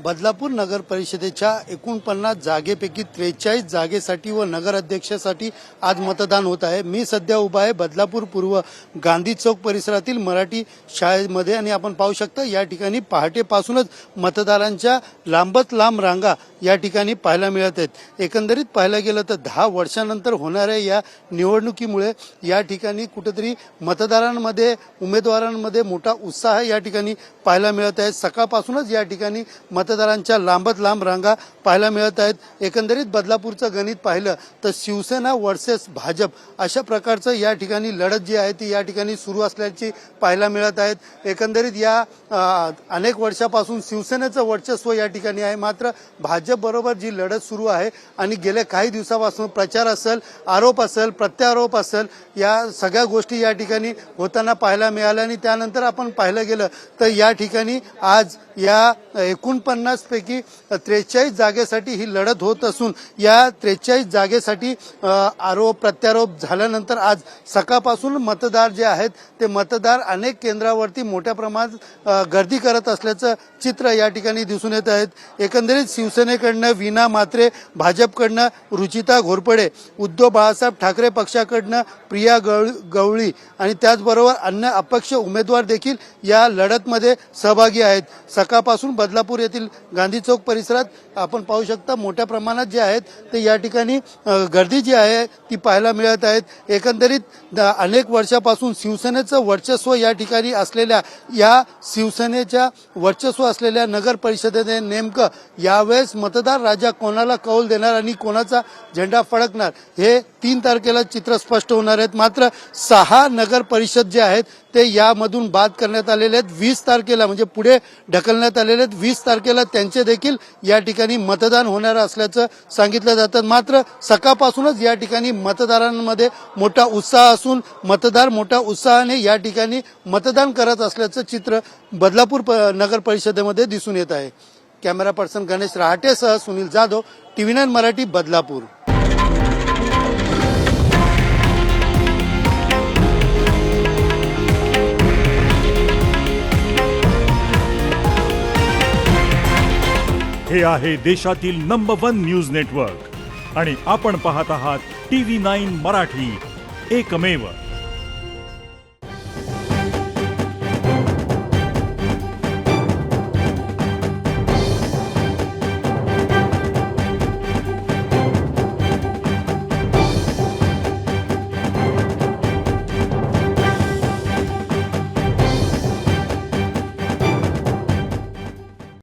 बदलापूर नगर परिषदेच्या 49 जागेपैकी 43 जागेसाठी व नगर अध्यक्षासाठी आज मतदान होत आहे। मी सध्या उभा आहे बदलापूर पूर्व गांधी चौक परिसरातील मराठी शाळेमध्ये आणि आपण पाहू शकता या ठिकाणी पहाटेपासूनच मतदारांच्या लांबच लांब रांगा या ठिकाणी पाहायला मिळत आहेत। एकंदरीत पाहायला गेलं तर 10 वर्षांनंतर होणाऱ्या या निवडणुकीमुळे या ठिकाणी कुठेतरी मतदारांमध्ये उमेदवारांमध्ये मोठा उत्साह या ठिकाणी पाहायला मिळत आहे। सकाळपासूनच या ठिकाणी मतदारांच्या लांबच लांब रांगा पाहायला मिळत आहेत। एकंदरीत बदलापूरचं गणित पाहिलं तर शिवसेना वर्सेस भाजप अशा प्रकारचं या ठिकाणी लढत जी आहे ती या ठिकाणी सुरू असल्याची पाहायला मिळत आहेत। एकंदरीत या अनेक वर्षापासून शिवसेनेचं वर्चस्व या ठिकाणी आहे, मात्र भाजप बरोबर जी लढत सुरू आहे आणि गेल्या काही दिवसापासून प्रचार असेल, आरोप असेल, प्रत्यारोप असेल, या सगळ्या गोष्टी या ठिकाणी होताना पाहायला मिळाल्या आणि त्यानंतर आपण पाहिलं गेलं तर या ठिकाणी आज या 49 पैकी 43 जागेसाठी ही लढत होत असून या 43 जागेसाठी आरोप प्रत्यारोप झाल्यानंतर आज सकाळपासून मतदार जे आहेत ते मतदार अनेक केंद्रावरती मोठ्या प्रमाणात गर्दी करत असल्याचं चित्र या ठिकाणी दिसून येत आहेत। एकंदरीत शिवसेनेकडनं वीणा म्हात्रे, भाजपकडनं रुचिता घोरपडे, उद्धव बाळासाहेब ठाकरे पक्षाकडनं प्रिया गवळी आणि त्याचबरोबर अन्य अपक्ष उमेदवार देखील या लढतमध्ये सहभागी आहेत। सकाळपासून बदलापूर येथील गांधी चौक परिसरात आपण पाहू शकता मोठ्या प्रमाणात जे आहेत ते या ठिकाणी गर्दी जी आहे ती पाहायला मिळत आहेत। एकंदरीत अनेक वर्षापासून शिवसेनेचं वर्चस्व या ठिकाणी असलेल्या या शिवसेनेच्या वर्चस्व असलेल्या नगर परिषदेने नेमकं यावेळेस मतदार राजा कोणाला कौल देणार आणि कोणाचा झेंडा फडकणार हे 3 तारखेला चित्र स्पष्ट होणार आहेत। मात्र 6 नगर परिषद जे आहेत ते यामधून बाद करण्यात आलेले आहेत। 20 तारखेला म्हणजे पुढे ढकलण्यात आलेले आहेत। 20 तारखेला त्यांचे देखील या ठिकाणी मतदान होणार असल्याचं सांगितलं जातं। मात्र सकाळपासूनच या ठिकाणी मतदारांमध्ये मोठा उत्साह असून मतदार मोठ्या उत्साहाने या ठिकाणी मतदान करत असल्याचं चित्र बदलापूर नगर परिषदेमध्ये दिसून येत आहे। कॅमेरा पर्सन गणेश रहाटेसह सुनील जाधव, TV9 मराठी, बदलापूर। हे आहे देशातील नंबर 1 न्यूज नेटवर्क आणि आपण पाहत आहात TV9 मराठी, एकमेव।